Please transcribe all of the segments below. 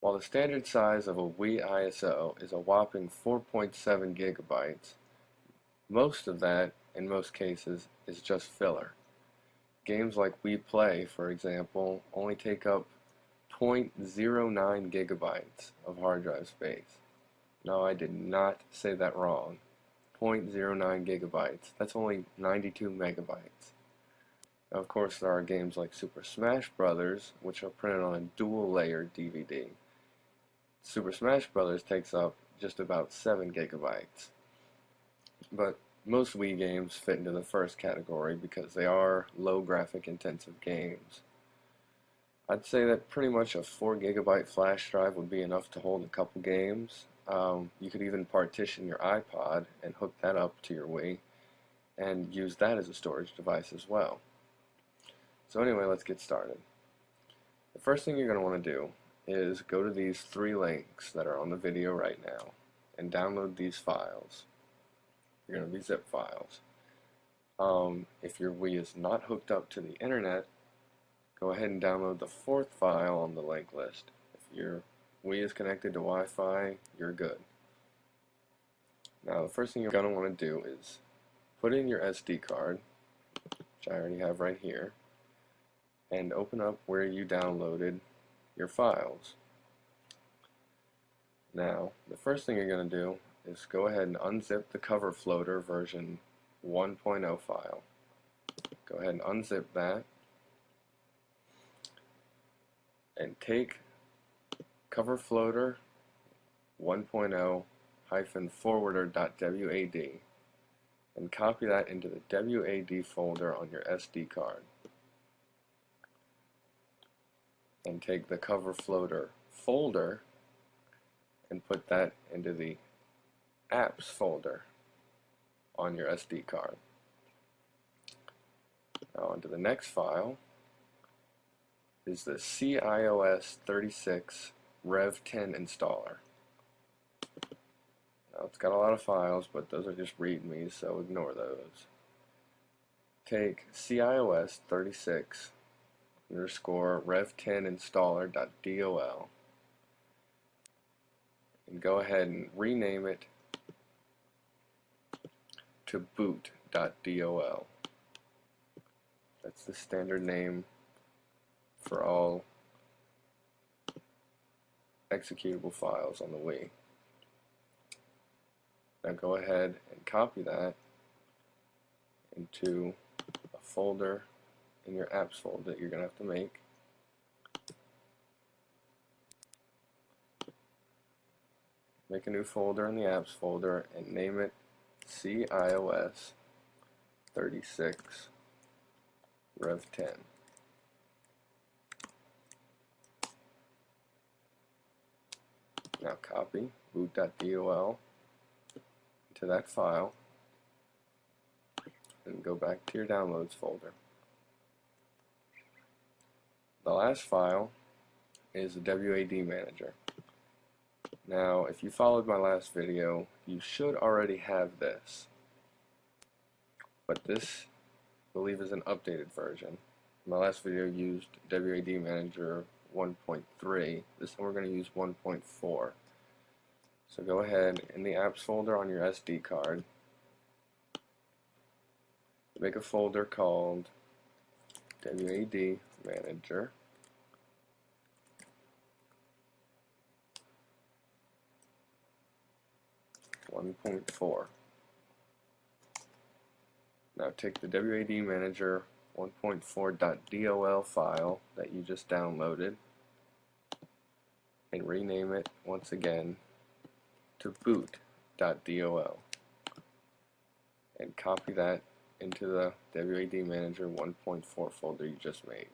While the standard size of a Wii ISO is a whopping 4.7 gigabytes, most of that, in most cases, is just filler. Games like Wii Play, for example, only take up 0.09 gigabytes of hard drive space. No, I did not say that wrong. 0.09 gigabytes. That's only 92 megabytes. Now, of course, there are games like Super Smash Bros., which are printed on a dual-layer DVD. Super Smash Bros. Takes up just about 7 gigabytes. But most Wii games fit into the first category because they are low graphic intensive games. I'd say that pretty much a 4 gigabyte flash drive would be enough to hold a couple games. You could even partition your iPod and hook that up to your Wii and use that as a storage device as well. So anyway, let's get started. The first thing you're going to want to do is go to these 3 links that are on the video right now and download these files. They're going to be zip files. If your Wii is not hooked up to the internet, go ahead and download the 4th file on the link list. If your Wii is connected to Wi-Fi, you're good. Now the first thing you're going to want to do is put in your SD card, which I already have right here, and open up where you downloaded your files. Now the first thing you're going to do is go ahead and unzip the cover floater version 1.0 file. Go ahead and unzip that and take cover floater 1.0 -forwarder.wad and copy that into the WAD folder on your SD card. And take the cover floater folder and put that into the apps folder on your SD card. Now onto the next file is the CIOS 36 Rev 10 installer. Now it's got a lot of files, but those are just readmes, so ignore those. Take CIOS 36 _ Rev 10 installer.dol and go ahead and rename it to boot.dol. That's the standard name for all executable files on the Wii. Now go ahead and copy that into a folder in your apps folder that you're going to have to make. Make a new folder in the apps folder and name it CIOS 36 Rev 10. Now copy boot.dol to that file and go back to your downloads folder. The last file is the WAD manager. Now, if you followed my last video, you should already have this. But this, I believe, is an updated version. My last video used WAD manager 1.3. This time we're going to use 1.4. So go ahead in the apps folder on your SD card, make a folder called WAD manager. .4. Now take the WAD manager 1.4.dol file that you just downloaded and rename it once again to boot.dol and copy that into the WAD manager 1.4 folder you just made.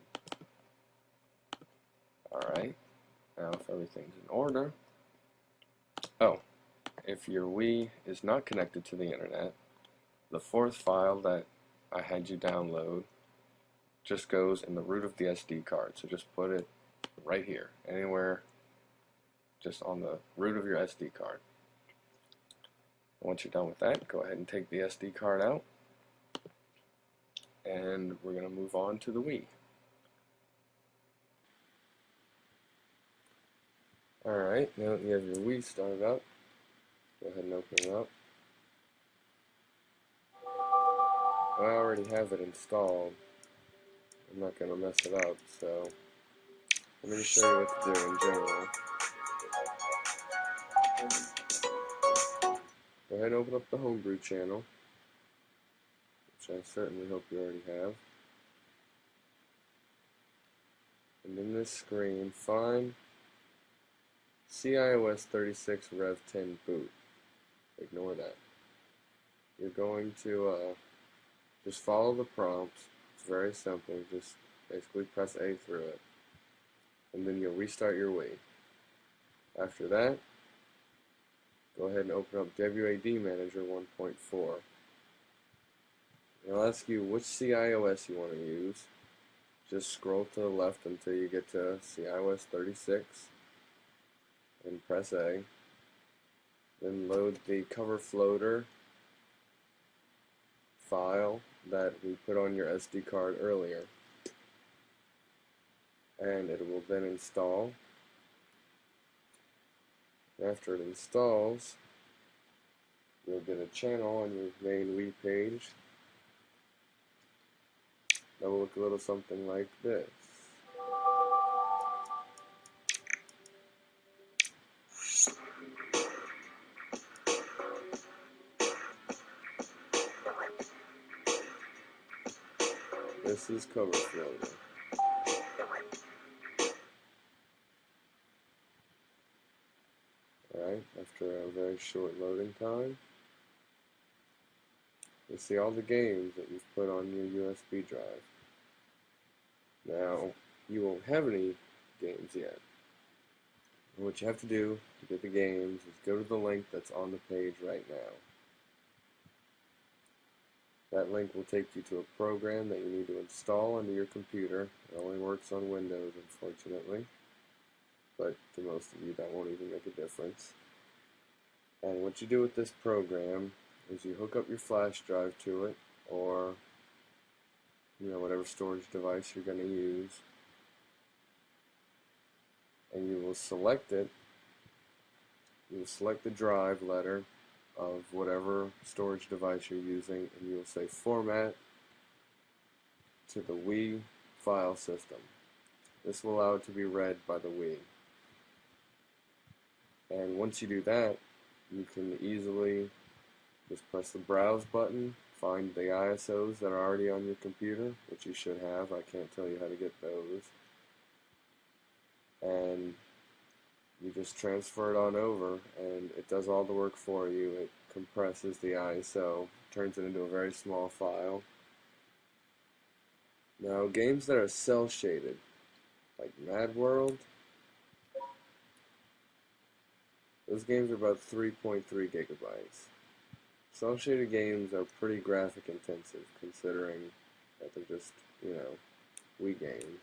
Alright, now if everything's in order, if your Wii is not connected to the internet, the 4th file that I had you download just goes in the root of the SD card. So just put it right here, anywhere, just on the root of your SD card. Once you're done with that, go ahead and take the SD card out, and we're going to move on to the Wii. Alright, now that you have your Wii started up, go ahead and open it up. I already have it installed. I'm not going to mess it up, so I'm going to show you what to do in general. Go ahead and open up the homebrew channel, which I certainly hope you already have. And in this screen, find CIOS 36 Rev 10 boot. Ignore that. You're going to just follow the prompts. It's very simple. Just basically press A through it. And then you'll restart your Wii. After that, go ahead and open up WAD Manager 1.4. It'll ask you which CIOS you want to use. Just scroll to the left until you get to CIOS 36 and press A. Then load the cover floater file that we put on your SD card earlier. And it will then install. After it installs, you'll get a channel on your main Wii page that will look a little something like this. This is cover floater. Alright, after a very short loading time, you see all the games that you've put on your USB drive. Now, you won't have any games yet. And what you have to do to get the games is go to the link that's on the page right now. That link will take you to a program that you need to install onto your computer. It only works on Windows, unfortunately. But to most of you, that won't even make a difference. And what you do with this program is you hook up your flash drive to it, or whatever storage device you're going to use, and you will select it. You will select the drive letter of whatever storage device you're using, and you will say Format to the Wii file system. This will allow it to be read by the Wii. And once you do that, you can easily just press the Browse button, find the ISOs that are already on your computer, which you should have. I can't tell you how to get those. And you just transfer it on over, and it does all the work for you. It compresses the ISO, turns it into a very small file. Now, games that are cel shaded, like Mad World, those games are about 3.3 gigabytes. Cel shaded games are pretty graphic intensive, considering that they're just, Wii games.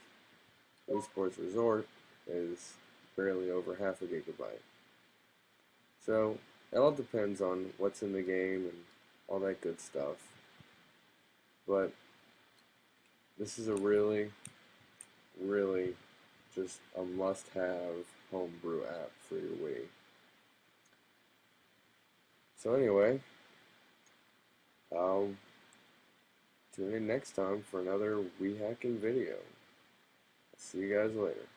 Wii Sports Resort is barely over half a gigabyte. So, it all depends on what's in the game and all that good stuff. But this is a really, really just a must-have homebrew app for your Wii. So anyway, I'll tune in next time for another Wii hacking video. See you guys later.